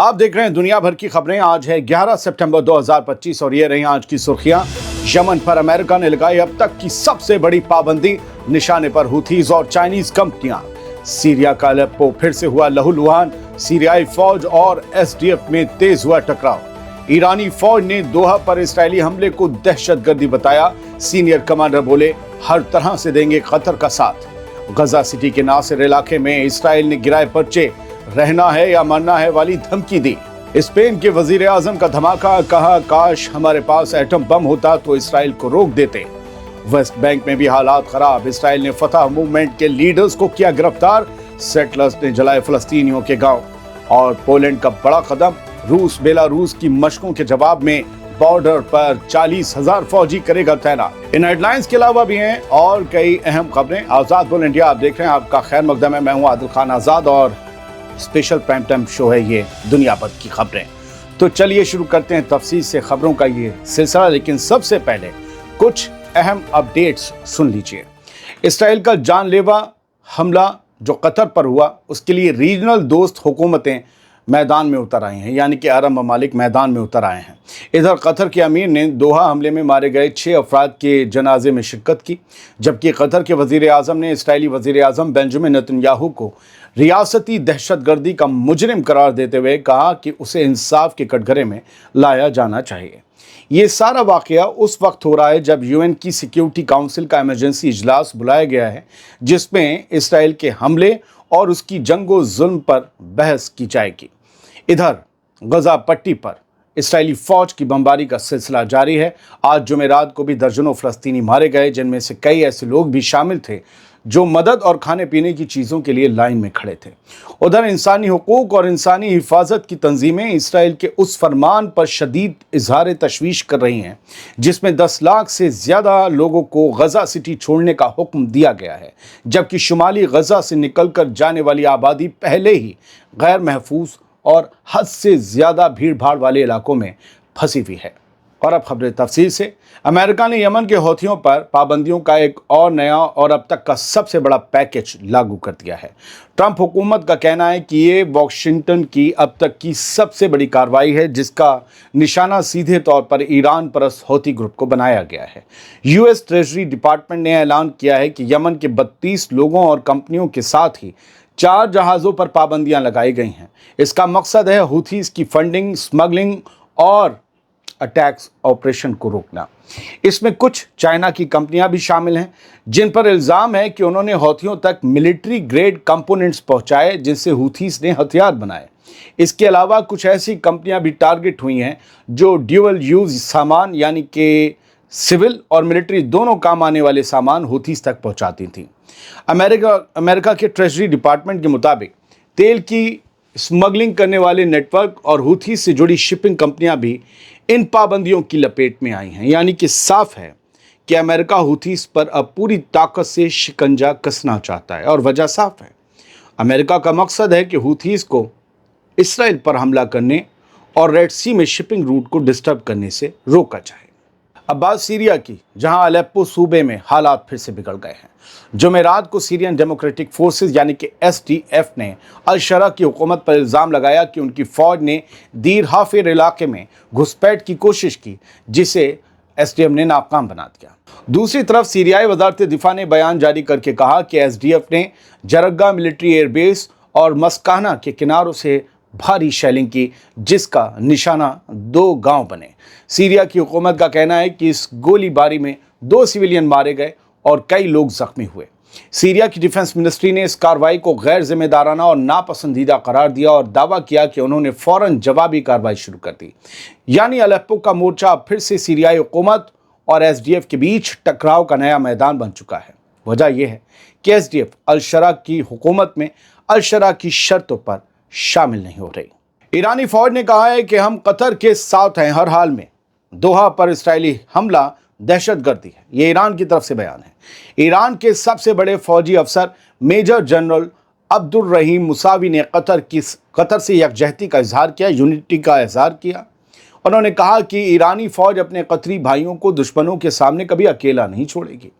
आप देख रहे हैं दुनिया भर की खबरें। आज है 11 सितंबर 2025 और ये रही आज की सुर्खियां। यमन पर अमेरिका ने लगाई अब तक की सबसे बड़ी पाबंदी, निशाने पर हुथीज और चाइनीज कंपनियां। सीरिया का अलेप्पो फिर से हुआ लहूलुहान, सीरियाई फौज और एसडीएफ में तेज हुआ टकराव। ईरानी फौज ने दोहा पर इस्राएली हमले को दहशतगर्दी बताया। सीनियर कमांडर बोले हर तरह से देंगे कतर का साथ। गजा सिटी के नासिर इलाके में इस्राएल ने गिराए पर्चे, रहना है या मरना है वाली धमकी दी। स्पेन के वजीर आजम का धमाका, कहा काश हमारे पास एटम बम होता तो इस्राएल को रोक देते। वेस्ट बैंक में भी हालात खराब, इस्राएल ने फतह मूवमेंट के लीडर्स को किया गिरफ्तार। सेटलर्स ने जलाए फलस्तीनियों के गांव। और पोलैंड का बड़ा कदम, रूस बेलारूस की मशकों के जवाब में बॉर्डर पर 40,000 फौजी करेगा तैनात। इन हेडलाइंस के अलावा भी हैं और कई अहम खबरें। आजाद बोल इंडिया आप देख रहे हैं, आपका खैर मकदम है। मैं हूं आदिल खान आजाद और स्पेशल प्राइम टाइम शो है ये दुनिया भर की खबरें। तो चलिए शुरू करते हैं तफसील से खबरों का ये सिलसिला, लेकिन सबसे पहले कुछ अहम अपडेट्स सुन लीजिए। इस्राएल का जानलेवा हमला जो कतर पर हुआ, उसके लिए रीजनल दोस्त हुकूमतें मैदान में उतर आए हैं, यानी कि अरब ममालिक मैदान में उतर आए हैं। इधर कतर के अमीर ने दोहा हमले में मारे गए 6 अफराद के जनाजे में शिरकत की, जबकि कतर के वजीर आज़म ने इस्राएली वजीर आज़म बेंजामिन नेतन्याहू को रियासती दहशतगर्दी का मुजरिम करार देते हुए कहा कि उसे इंसाफ के कटघरे में लाया जाना चाहिए। ये सारा वाक़या उस वक्त हो रहा है जब यूएन की सिक्योरिटी काउंसिल का इमरजेंसी इजलास बुलाया गया है, जिसमें इसराइल के हमले और उसकी जंगो जुल्म पर बहस की जाएगी। इधर गजा पट्टी पर इसराइली फौज की बमबारी का सिलसिला जारी है। आज जुमेरात को भी दर्जनों फलस्तीनी मारे गए, जिनमें से कई ऐसे लोग भी शामिल थे जो मदद और खाने पीने की चीज़ों के लिए लाइन में खड़े थे। उधर इंसानी हुकूक और इंसानी हिफाजत की तंजीमें इसराइल के उस फरमान पर शदीद इजहार तशवीश कर रही हैं जिसमें 10 लाख से ज़्यादा लोगों को गजा सिटी छोड़ने का हुक्म दिया गया है, जबकि शुमाली गजा से निकलकर जाने वाली आबादी पहले ही गैर महफूज और हद से ज़्यादा भीड़ भाड़ वाले इलाकों में फंसी हुई है। और अब खबरें तफसील से। अमेरिका ने यमन के हौथियों पर पाबंदियों का एक और नया और अब तक का सबसे बड़ा पैकेज लागू कर दिया है। ट्रंप हुकूमत का कहना है कि ये वॉशिंगटन की अब तक की सबसे बड़ी कार्रवाई है, जिसका निशाना सीधे तौर पर ईरान परस्त हौथी ग्रुप को बनाया गया है। यूएस ट्रेजरी डिपार्टमेंट ने ऐलान किया है कि यमन के 32 लोगों और कंपनियों के साथ ही 4 जहाज़ों पर पाबंदियां लगाई गई हैं। इसका मकसद है हुथीज की फंडिंग, स्मगलिंग और अटैक्स ऑपरेशन को रोकना। इसमें कुछ चाइना की कंपनियां भी शामिल हैं, जिन पर इल्ज़ाम है कि उन्होंने हौथियों तक मिलिट्री ग्रेड कंपोनेंट्स पहुंचाए जिनसे हुथीज ने हथियार बनाए। इसके अलावा कुछ ऐसी कंपनियां भी टारगेट हुई हैं जो ड्यूअल यूज सामान, यानी कि सिविल और मिलिट्री दोनों काम आने वाले सामान हुथीज तक पहुंचाती थीं। अमेरिका के ट्रेजरी डिपार्टमेंट के मुताबिक तेल की स्मगलिंग करने वाले नेटवर्क और हुथीज से जुड़ी शिपिंग कंपनियां भी इन पाबंदियों की लपेट में आई हैं। यानी कि साफ है कि अमेरिका हुथीज पर अब पूरी ताकत से शिकंजा कसना चाहता है और वजह साफ है। अमेरिका का मकसद है कि हुथीज को इसराइल पर हमला करने और रेड सी में शिपिंग रूट को डिस्टर्ब करने से रोका जाए। अब बात सीरिया की, जहां अलेप्पो सूबे में हालात फिर से बिगड़ गए हैं। जुमेरात को सीरियन डेमोक्रेटिक फोर्सेस यानी कि एसडीएफ ने अल-शरा की हुकूमत पर इल्ज़ाम लगाया कि उनकी फ़ौज ने दीर हाफिर इलाके में घुसपैठ की कोशिश की, जिसे एसडीएफ ने नाकाम बना दिया। दूसरी तरफ सीरियाई वज़ारत दिफा ने बयान जारी करके कहा कि एसडीएफ ने जरगा मिलिट्री एयरबेस और मस्काना के किनारों से भारी शेलिंग की, जिसका निशाना 2 गांव बने। सीरिया की हुकूमत का कहना है कि इस गोलीबारी में 2 सिविलियन मारे गए और कई लोग जख्मी हुए। सीरिया की डिफेंस मिनिस्ट्री ने इस कार्रवाई को गैर जिम्मेदाराना और नापसंदीदा करार दिया और दावा किया कि उन्होंने फौरन जवाबी कार्रवाई शुरू कर दी। यानी अलेप्पो का मोर्चा फिर से सीरियाई हुकूमत और एसडीएफ के बीच टकराव का नया मैदान बन चुका है। वजह यह है कि एसडीएफ अल-शरा की हुकूमत में अल-शरा की शर्तों पर शामिल नहीं हो रही। ईरानी फौज ने कहा है कि हम कतर के साथ हैं हर हाल में। दोहा पर इस्राएली हमला दहशतगर्दी है, ये ईरान की तरफ से बयान है। ईरान के सबसे बड़े फौजी अफसर मेजर जनरल अब्दुल रहीम मुसावी ने कतर से यकजहती का इजहार किया, यूनिटी का इजहार किया। उन्होंने कहा कि ईरानी फौज अपने कतरी भाइयों को दुश्मनों के सामने कभी अकेला नहीं छोड़ेगी।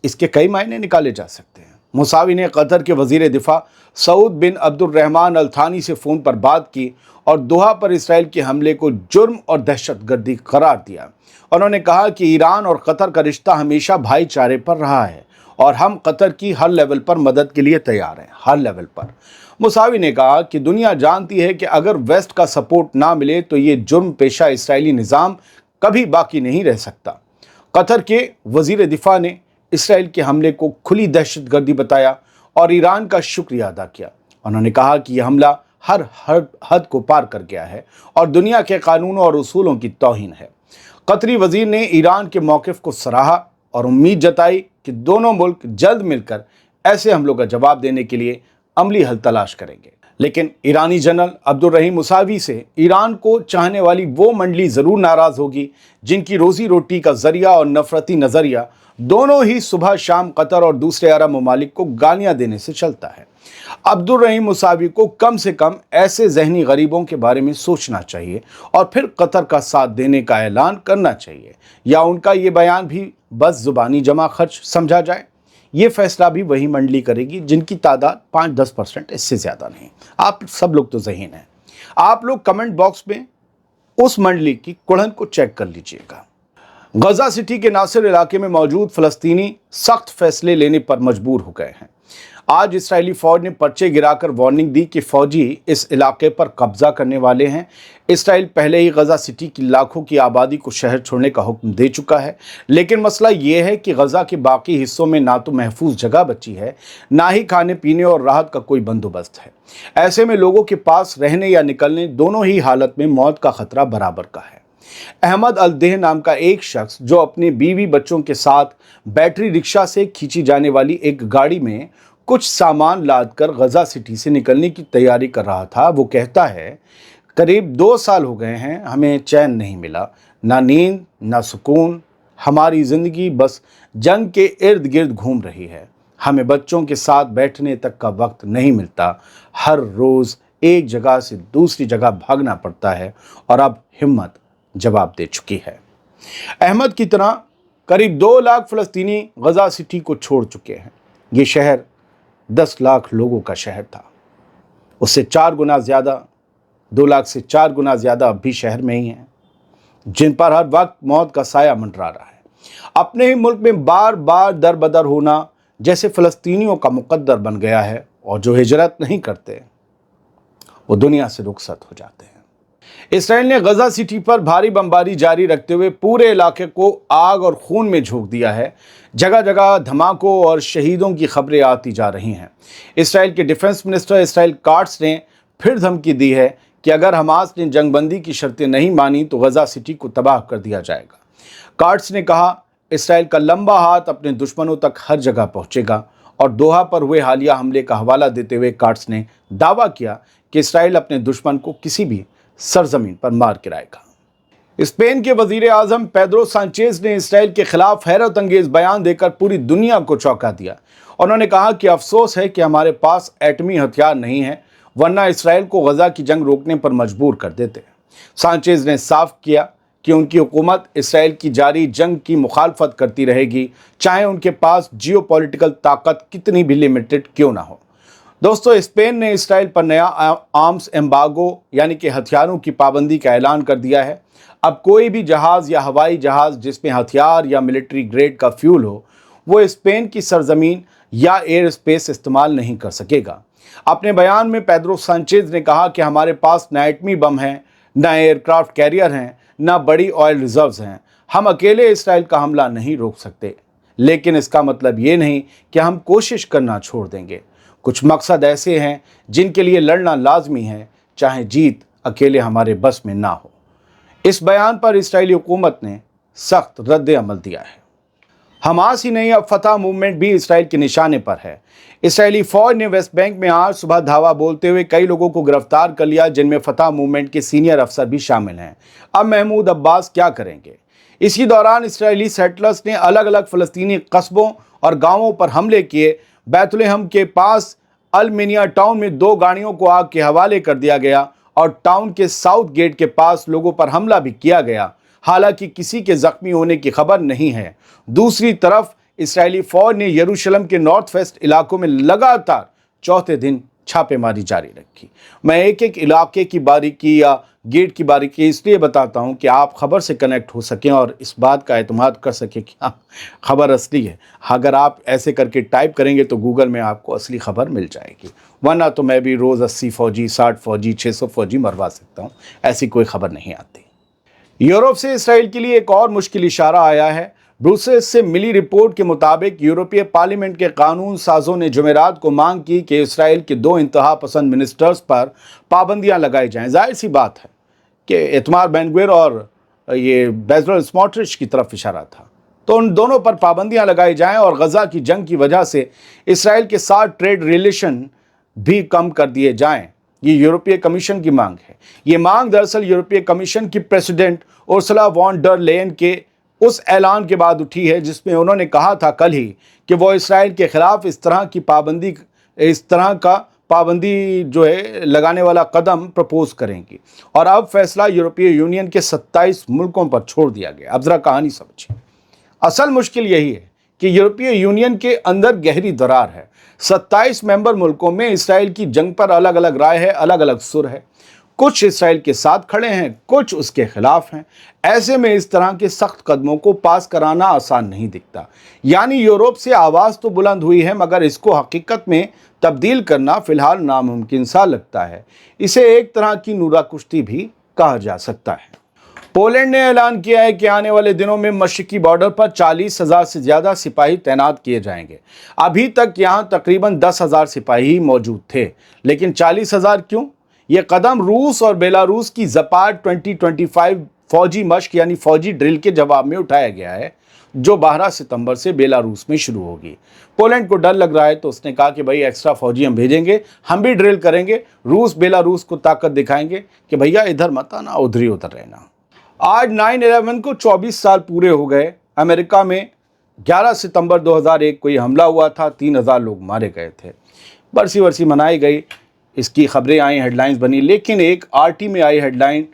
इसके कई मायने निकाले जा सकते हैं। मुसावी ने कतर के वजीर दिफा सऊद बिन अब्दुर्रहमान अल थानी से फ़ोन पर बात की और दोहा पर इसराइल के हमले को जुर्म और दहशतगर्दी करार दिया। उन्होंने कहा कि ईरान और कतर का रिश्ता हमेशा भाईचारे पर रहा है और हम कतर की हर लेवल पर मदद के लिए तैयार हैं, हर लेवल पर। मुसावी ने कहा कि दुनिया जानती है कि अगर वेस्ट का सपोर्ट ना मिले तो ये जुर्म पेशा इसराइली निज़ाम कभी बाकी नहीं रह सकता। कतर के वज़ीर दिफा ने इसराइल के हमले को खुली दहशतगर्दी बताया और ईरान का शुक्रिया अदा किया। उन्होंने कहा कि यह हमला हर हद को पार कर गया है और दुनिया के कानूनों और उसूलों की तौहीन है। कतरी वज़ीर ने ईरान के मौक़िफ़ को सराहा और उम्मीद जताई कि दोनों मुल्क जल्द मिलकर ऐसे हमलों का जवाब देने के लिए अमली हल तलाश करेंगे। लेकिन ईरानी जनरल अब्दुर्रहीम मुसावी से ईरान को चाहने वाली वो मंडली ज़रूर नाराज़ होगी जिनकी रोज़ी रोटी का ज़रिया और नफ़रती नज़रिया दोनों ही सुबह शाम कतर और दूसरे अरब ममालिक को गालियाँ देने से चलता है। अब्दुर्रहीम मुसावी को कम से कम ऐसे ज़हनी गरीबों के बारे में सोचना चाहिए और फिर कतर का साथ देने का ऐलान करना चाहिए, या उनका ये बयान भी बस ज़ुबानी जमा खर्च समझा जाए। ये फैसला भी वही मंडली करेगी जिनकी तादाद 5-10% इससे ज़्यादा नहीं। आप सब लोग तो ज़हीन हैं। आप लोग कमेंट बॉक्स में उस मंडली की कुड़न को चेक कर लीजिएगा। गजा सिटी के नासिर इलाके में मौजूद फ़लस्तीनी सख्त फैसले लेने पर मजबूर हो गए हैं। आज इस्राएली फ़ौज ने पर्चे गिराकर वार्निंग दी कि फ़ौजी इस इलाके पर कब्ज़ा करने वाले हैं। इसराइल पहले ही गजा सिटी की लाखों की आबादी को शहर छोड़ने का हुक्म दे चुका है, लेकिन मसला ये है कि गजा के बाकी हिस्सों में ना तो महफूज जगह बची है, ना ही खाने पीने और राहत का कोई बंदोबस्त है। ऐसे में लोगों के पास रहने या निकलने दोनों ही हालत में मौत का खतरा बराबर का है। अहमद अल-देह नाम का एक शख्स जो अपने बीवी बच्चों के साथ बैटरी रिक्शा से खींची जाने वाली एक गाड़ी में कुछ सामान लादकर गजा सिटी से निकलने की तैयारी कर रहा था, वो कहता है, करीब 2 साल हो गए हैं, हमें चैन नहीं मिला, ना नींद ना सुकून। हमारी ज़िंदगी बस जंग के इर्द गिर्द घूम रही है। हमें बच्चों के साथ बैठने तक का वक्त नहीं मिलता। हर रोज़ एक जगह से दूसरी जगह भागना पड़ता है और अब हिम्मत जवाब दे चुकी है। अहमद की तरह करीब 2 लाख फ़लस्तीनी गजा सिटी को छोड़ चुके हैं। ये शहर 10 लाख लोगों का शहर था। उससे 4 गुना ज़्यादा, 2 लाख से 4 गुना ज़्यादा अब भी शहर में ही हैं, जिन पर हर वक्त मौत का साया मंडरा रहा है। अपने ही मुल्क में बार बार दर बदर होना जैसे फ़लस्तीनियों का मुकद्दर बन गया है, और जो हिजरत नहीं करते वो दुनिया से रुखसत हो जाते हैं। इसराइल ने गजा सिटी पर भारी बमबारी जारी रखते हुए पूरे इलाके को आग और खून में झोंक दिया है। जगह जगह धमाकों और शहीदों की खबरें आती जा रही हैं। इसराइल के डिफेंस मिनिस्टर इसराइल काट्स ने फिर धमकी दी है कि अगर हमास ने जंगबंदी की शर्तें नहीं मानी तो गजा सिटी को तबाह कर दिया जाएगा। काट्स ने कहा, इसराइल का लंबा हाथ अपने दुश्मनों तक हर जगह पहुंचेगा, और दोहा पर हुए हालिया हमले का हवाला देते हुए काट्स ने दावा किया कि इसराइल अपने दुश्मन को किसी भी सरजमीन पर मार गिराएगा। स्पेन के वजीर आज़म पेड्रो सांचेज ने इसराइल के खिलाफ हैरत अंगेज बयान देकर पूरी दुनिया को चौंका दिया। उन्होंने कहा कि अफसोस है कि हमारे पास एटमी हथियार नहीं है, वरना इसराइल को गजा की जंग रोकने पर मजबूर कर देते। सांचेज ने साफ किया कि उनकी हुकूमत इसराइल की जारी जंग की मुखालफत करती रहेगी, चाहे उनके पास जियोपॉलिटिकल ताकत कितनी भी लिमिटेड क्यों ना हो। दोस्तों, स्पेन ने इसराइल पर नया आर्म्स एम्बार्गो यानी कि हथियारों की पाबंदी का ऐलान कर दिया है। अब कोई भी जहाज़ या हवाई जहाज़ जिसमें हथियार या मिलिट्री ग्रेड का फ्यूल हो, वो स्पेन की सरजमीन या एयर स्पेस इस्तेमाल नहीं कर सकेगा। अपने बयान में पेड्रो सांचेज ने कहा कि हमारे पास ना एटमी बम हैं, ना एयरक्राफ्ट कैरियर हैं, ना बड़ी ऑयल रिजर्व्स हैं। हम अकेले इसराइल का हमला नहीं रोक सकते, लेकिन इसका मतलब ये नहीं कि हम कोशिश करना छोड़ देंगे। कुछ मकसद ऐसे हैं जिनके लिए लड़ना लाजमी है, चाहे जीत अकेले हमारे बस में ना हो। इस बयान पर इस्राएली हुकूमत ने सख्त रद्द अमल दिया है। हमास ही नहीं, अब फतह मूवमेंट भी इसराइल के निशाने पर है। इसराइली फ़ौज ने वेस्ट बैंक में आज सुबह धावा बोलते हुए कई लोगों को गिरफ्तार कर लिया, जिनमें फतह मूवमेंट के सीनियर अफसर भी शामिल हैं। अब महमूद अब्बास क्या करेंगे? इसी दौरान इसराइली सेटलर्स ने अलग अलग फ़लस्तीनी कस्बों और गाँवों पर हमले किए। बैतुलहम के पास अलमिनिया टाउन में 2 गाड़ियों को आग के हवाले कर दिया गया और टाउन के साउथ गेट के पास लोगों पर हमला भी किया गया। हालांकि किसी के जख्मी होने की खबर नहीं है। दूसरी तरफ इसराइली फ़ौज ने यरूशलेम के नॉर्थ वेस्ट इलाकों में लगातार चौथे दिन छापेमारी जारी रखी। मैं एक एक इलाके की बारीकी या गेट की बारीकी इसलिए बताता हूं कि आप खबर से कनेक्ट हो सकें और इस बात का एतमाद कर सकें कि हाँ, खबर असली है। अगर आप ऐसे करके टाइप करेंगे तो गूगल में आपको असली खबर मिल जाएगी, वरना तो मैं भी रोज़ 80 फौजी, 60 फौजी, 600 फौजी मरवा सकता हूँ, ऐसी कोई खबर नहीं आती। यूरोप से इसराइल के लिए एक और मुश्किल इशारा आया है। ब्रुसेल्स से मिली रिपोर्ट के मुताबिक यूरोपीय पार्लियामेंट के कानून साजों ने जुमेरात को मांग की कि इसराइल के 2 इंतहा पसंद मिनिस्टर्स पर पाबंदियां लगाई जाएं। जाहिर सी बात है कि इतमार बेन-ग्विर और ये बेज़लेल स्मोट्रिच की तरफ इशारा था, तो उन दोनों पर पाबंदियां लगाई जाएं और गजा की जंग की वजह से इसराइल के साथ ट्रेड रिलेशन भी कम कर दिए जाएं। ये यूरोपीय कमीशन की मांग है। ये मांग दरअसल यूरोपीय कमीशन की president Ursula von der Leyen के उस ऐलान के बाद उठी है जिसमें उन्होंने कहा था कल ही कि वो इसराइल के खिलाफ इस तरह का पाबंदी जो है लगाने वाला कदम प्रपोज करेंगी। और अब फैसला यूरोपीय यूनियन के 27 मुल्कों पर छोड़ दिया गया। अब जरा कहानी समझिए। असल मुश्किल यही है कि यूरोपीय यूनियन के अंदर गहरी दरार है। 27 मेंबर मुल्कों में इसराइल की जंग पर अलग अलग राय है, अलग अलग सुर है। कुछ इसराइल के साथ खड़े हैं, कुछ उसके खिलाफ हैं। ऐसे में इस तरह के सख्त कदमों को पास कराना आसान नहीं दिखता। यानी यूरोप से आवाज़ तो बुलंद हुई है, मगर इसको हकीकत में तब्दील करना फिलहाल नामुमकिन सा लगता है। इसे एक तरह की नूरा कुश्ती भी कहा जा सकता है। पोलैंड ने ऐलान किया है कि आने वाले दिनों में मशरकी बॉर्डर पर 40,000 से ज़्यादा सिपाही तैनात किए जाएंगे। अभी तक यहाँ तकरीबन 10,000 सिपाही मौजूद थे, लेकिन 40,000 क्यों? ये कदम रूस और बेलारूस की ज़पाड 2025 फौजी मश्क यानी फौजी ड्रिल के जवाब में उठाया गया है, जो 12 सितंबर से बेलारूस में शुरू होगी। पोलैंड को डर लग रहा है तो उसने कहा कि भाई एक्स्ट्रा फौजी हम भेजेंगे, हम भी ड्रिल करेंगे। रूस बेलारूस को ताकत दिखाएंगे कि भैया इधर मत आना, उधर ही उधर रहना। आज 9/11 को 24 साल पूरे हो गए। अमेरिका में 11 सितंबर 2001 को ये हमला हुआ था, 3,000 लोग मारे गए थे। बरसी बरसी मनाई गई, इसकी खबरें आई, हेडलाइंस बनी। लेकिन एक आरटी में आई हेडलाइन,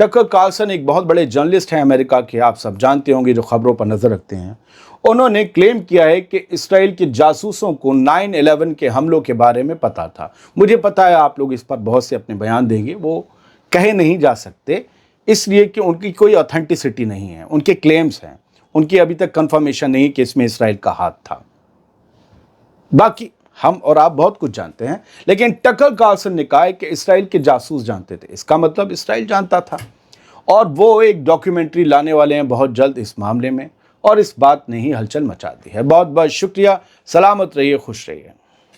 टकर कार्लसन एक बहुत बड़े जर्नलिस्ट हैं अमेरिका के, आप सब जानते होंगे, जो खबरों पर नज़र रखते हैं। उन्होंने क्लेम किया है कि इसराइल के जासूसों को 9/11 के हमलों के बारे में पता था। मुझे पता है आप लोग इस पर बहुत से अपने बयान देंगे, वो कहे नहीं जा सकते इसलिए कि उनकी कोई ऑथेंटिसिटी नहीं है। उनके क्लेम्स हैं, उनकी अभी तक कंफर्मेशन नहीं कि इसमें इसराइल का हाथ था। बाकी हम और आप बहुत कुछ जानते हैं, लेकिन टकर कार्लसन ने कहा है कि इसराइल के जासूस जानते थे। इसका मतलब इसराइल जानता था, और वो एक डॉक्यूमेंट्री लाने वाले हैं बहुत जल्द इस मामले में, और इस बात ने ही हलचल मचा दी है। बहुत बहुत शुक्रिया। सलामत रहिए, खुश रहिए।